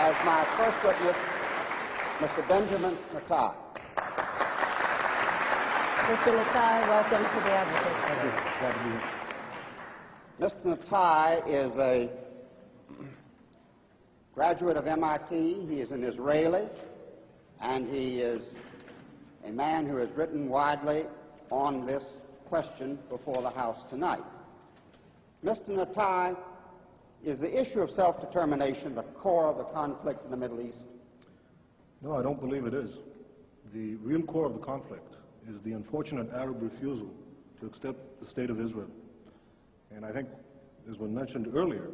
as my first witness, Mr. Benjamin Natai. Mr. Natai, welcome to the Advocate. Thank you. Glad to be here. Mr. Natai is a graduate of MIT. He is an Israeli, and he is a man who has written widely on this question before the House tonight. Mr. Natai, is the issue of self-determination the core of the conflict in the Middle East? No, I don't believe it is. The real core of the conflict is the unfortunate Arab refusal to accept the state of Israel. And I think, as was mentioned earlier,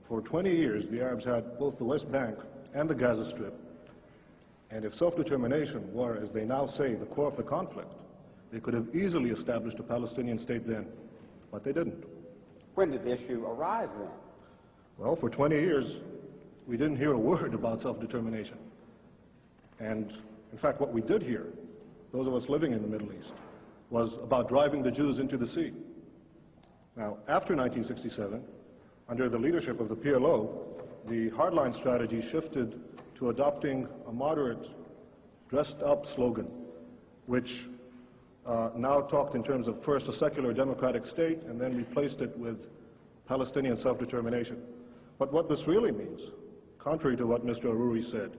for 20 years the Arabs had both the West Bank and the Gaza Strip. And if self-determination were, as they now say, the core of the conflict, they could have easily established a Palestinian state then, but they didn't. When did the issue arise then? Well, for 20 years, we didn't hear a word about self-determination. And in fact, what we did hear, those of us living in the Middle East, was about driving the Jews into the sea. Now, after 1967, under the leadership of the PLO, the hardline strategy shifted to adopting a moderate, dressed-up slogan, which now talked in terms of first a secular democratic state, and then replaced it with Palestinian self-determination. But what this really means, contrary to what Mr. Aruri said,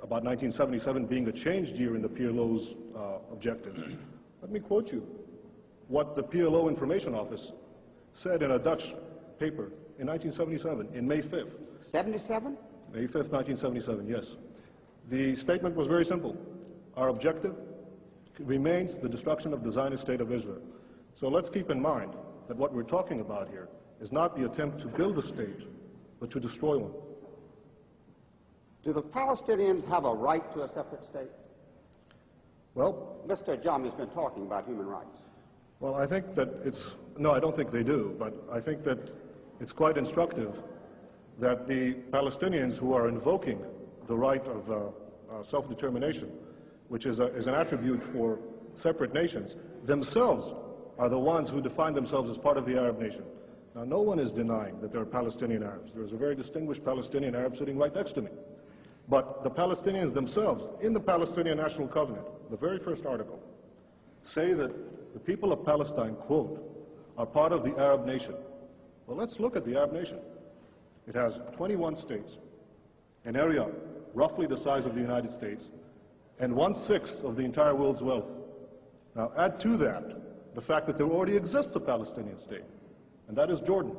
about 1977 being a changed year in the PLO's objectives, let me quote you what the PLO Information Office said in a Dutch paper in 1977, in May 5th. 77? May 5th, 1977, yes. The statement was very simple. Our objective remains the destruction of the Zionist state of Israel. So let's keep in mind that what we're talking about here is not the attempt to build a state, but to destroy one. Do the Palestinians have a right to a separate state? Well, Mr. Ajami has been talking about human rights. well, I think that no, I don't think they do, but I think that it's quite instructive that the Palestinians who are invoking the right of self-determination, which is an attribute for separate nations, themselves are the ones who define themselves as part of the Arab nation. Now, no one is denying that there are Palestinian Arabs. There's a very distinguished Palestinian Arab sitting right next to me. But the Palestinians themselves, in the Palestinian National Covenant, the very first article, say that the people of Palestine, quote, are part of the Arab nation. Well, let's look at the Arab nation. It has 21 states, an area roughly the size of the United States, and 1/6 of the entire world's wealth. Now, add to that the fact that there already exists a Palestinian state, and that is Jordan,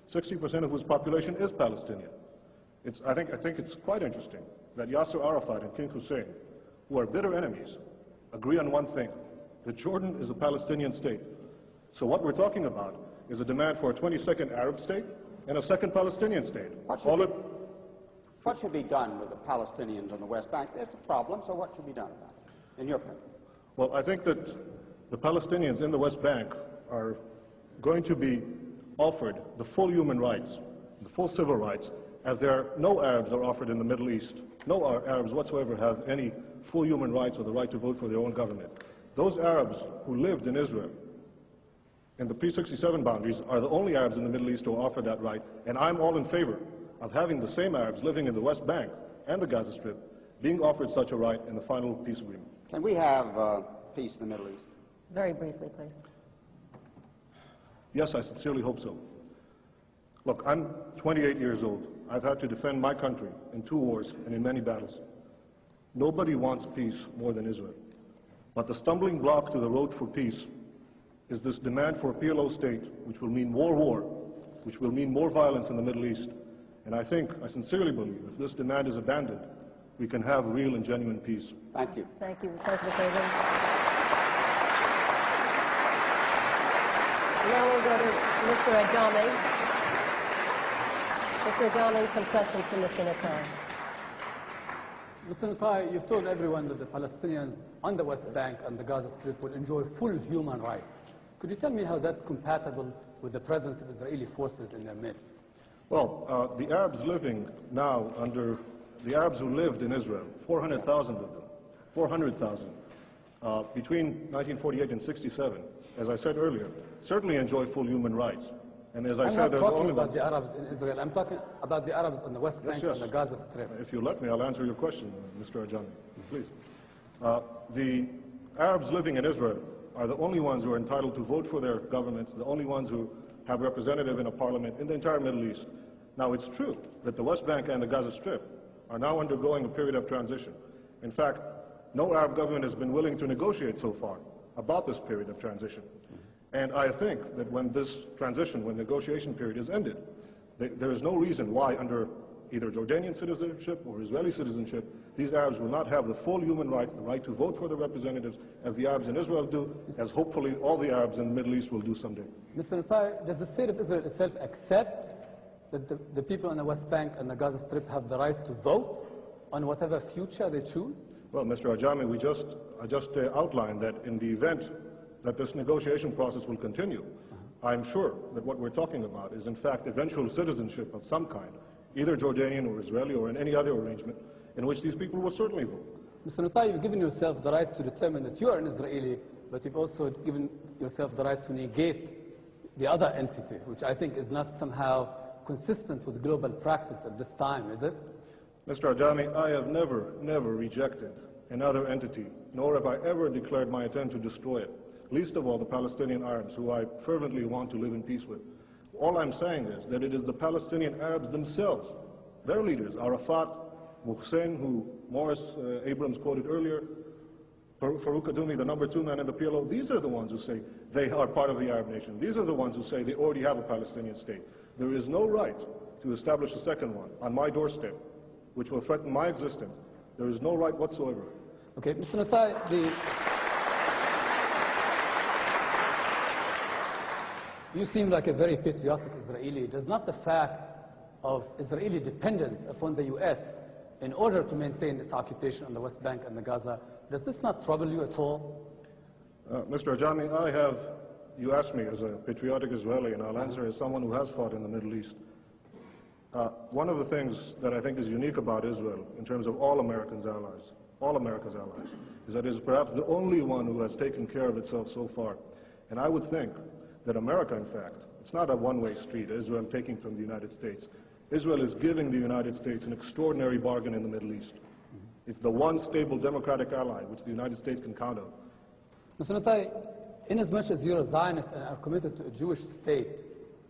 60% of whose population is Palestinian. I think it's quite interesting that Yasser Arafat and King Hussein, who are bitter enemies, agree on one thing, that Jordan is a Palestinian state. So what we're talking about is a demand for a 22nd Arab state and a second Palestinian state. What should be done with the Palestinians on the West Bank? There's a problem, so what should be done about it, in your opinion? Well, I think that the Palestinians in the West Bank are going to be offered the full human rights, the full civil rights, as no Arabs are offered in the Middle East. No Arabs whatsoever have any full human rights or the right to vote for their own government. Those Arabs who lived in Israel in the pre-67 boundaries are the only Arabs in the Middle East who offer that right, and I'm all in favor of having the same Arabs living in the West Bank and the Gaza Strip being offered such a right in the final peace agreement. Can we have peace in the Middle East? Very briefly, please. Yes, I sincerely hope so. Look, I'm 28 years old. I've had to defend my country in 2 wars and in many battles. Nobody wants peace more than Israel. But the stumbling block to the road for peace is this demand for a PLO state, which will mean more war, which will mean more violence in the Middle East. And I sincerely believe, if this demand is abandoned, we can have real and genuine peace. Thank you. Thank you. Thank you, President. Now we'll go to Mr. Ajami. Mr. Ajami, some questions for Mr. Natai. Mr. Natai, you've told everyone that the Palestinians on the West Bank and the Gaza Strip will enjoy full human rights. Could you tell me how that's compatible with the presence of Israeli forces in their midst? Well, the Arabs living now under the Arabs who lived in Israel, 400,000 of them, 400,000, between 1948 and 67, as I said earlier, certainly enjoy full human rights. And as I I'm said, not they're the talking only about ones. the Arabs in Israel. I'm talking about the Arabs on the West Bank Yes. and the Gaza Strip. If you let me, I'll answer your question, Mr. Ajami, please. The Arabs living in Israel are the only ones who are entitled to vote for their governments, the only ones who have representative in a parliament in the entire Middle East. Now, it's true that the West Bank and the Gaza Strip are now undergoing a period of transition. In fact, no Arab government has been willing to negotiate so far about this period of transition. And I think that when this transition, when the negotiation period is ended, there is no reason why under either Jordanian citizenship or Israeli citizenship, these Arabs will not have the full human rights, the right to vote for their representatives, as the Arabs in Israel do, as hopefully all the Arabs in the Middle East will do someday. Mr. Natai, does the state of Israel itself accept that the people on the West Bank and the Gaza Strip have the right to vote on whatever future they choose? Well, Mr. Ajami, I just outlined that in the event that this negotiation process will continue, I'm sure that what we're talking about is in fact eventual citizenship of some kind, either Jordanian or Israeli or in any other arrangement in which these people will certainly vote. Mr. Natai, you've given yourself the right to determine that you are an Israeli, but you've also given yourself the right to negate the other entity, which I think is not somehow consistent with global practice at this time, is it? Mr. Ajami, I have never rejected another entity, nor have I ever declared my intent to destroy it, least of all the Palestinian Arabs, who I fervently want to live in peace with. All I'm saying is that it is the Palestinian Arabs themselves, their leaders, Arafat, Muhsin, who Morris Abrams quoted earlier, Farouk Kadumi, the number 2 man in the PLO, these are the ones who say they are part of the Arab nation. These are the ones who say they already have a Palestinian state. There is no right to establish a second one on my doorstep, which will threaten my existence. There is no right whatsoever. Okay, Mr. Natai, you seem like a very patriotic Israeli. Does not the fact of Israeli dependence upon the U.S. in order to maintain its occupation on the West Bank and the Gaza, does this not trouble you at all? Mr. Ajami, you asked me as a patriotic Israeli, and I'll answer as someone who has fought in the Middle East. One of the things that I think is unique about Israel, in terms of all America's allies, is that it is perhaps the only one who has taken care of itself so far. And I would think that America, in fact, it's not a one-way street, Israel taking from the United States. Israel is giving the United States an extraordinary bargain in the Middle East. It's the one stable democratic ally which the United States can count on. Mr. Natai, inasmuch as you're a Zionist and are committed to a Jewish state,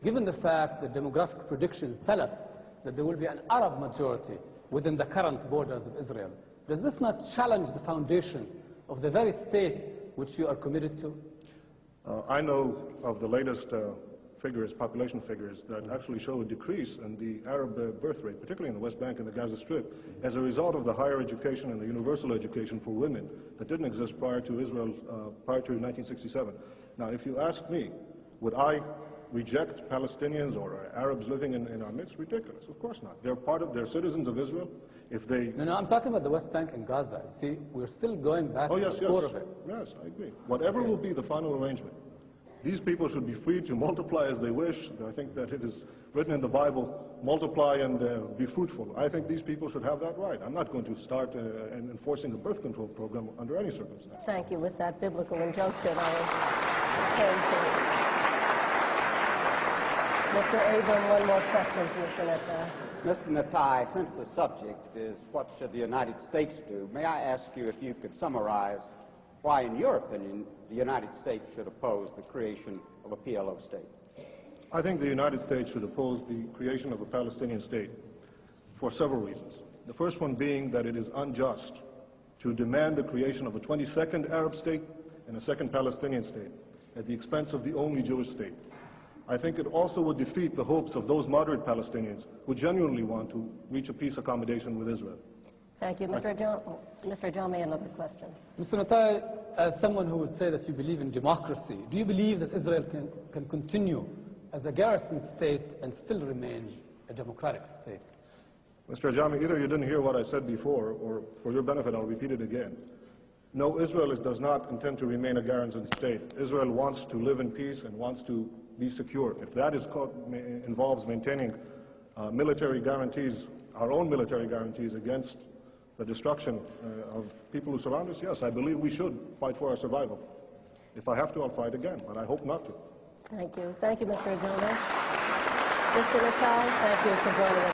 given the fact that demographic predictions tell us that there will be an Arab majority within the current borders of Israel, does this not challenge the foundations of the very state which you are committed to? I know of the latest population figures, that actually show a decrease in the Arab birth rate, particularly in the West Bank and the Gaza Strip, as a result of the higher education and the universal education for women that didn't exist prior to Israel, prior to 1967. Now, if you ask me, would I reject Palestinians or Arabs living in our midst? Ridiculous. Of course not. They're citizens of Israel. If they... No, I'm talking about the West Bank and Gaza. See, we're still going back to the core of it. Yes, I agree. Whatever will be the final arrangement, these people should be free to multiply as they wish. I think that it is written in the Bible, multiply and be fruitful. I think these people should have that right. I'm not going to start enforcing a birth control program under any circumstance. Thank you. With that biblical injunction, I turn to Mr. Abram. One more question to Mr. Natai. Mr. Natai, since the subject is what should the United States do, may I ask you if you could summarize why, in your opinion, the United States should oppose the creation of a PLO state? I think the United States should oppose the creation of a Palestinian state for several reasons. The first one being that it is unjust to demand the creation of a 22nd Arab state and a second Palestinian state at the expense of the only Jewish state. I think it also would defeat the hopes of those moderate Palestinians who genuinely want to reach a peace accommodation with Israel. Thank you. Mr. Ajami, another question. Mr. Natai, as someone who would say that you believe in democracy, do you believe that Israel can continue as a garrison state and still remain a democratic state? Mr. Ajami, either you didn't hear what I said before, or for your benefit, I'll repeat it again. No, Israel does not intend to remain a garrison state. Israel wants to live in peace and wants to be secure. If that involves maintaining military guarantees, our own military guarantees against the destruction of people who surround us, yes, I believe we should fight for our survival. If I have to, I'll fight again, but I hope not to. Thank you. Thank you, Mr. Ajami. Mr. Natal, thank you for joining us.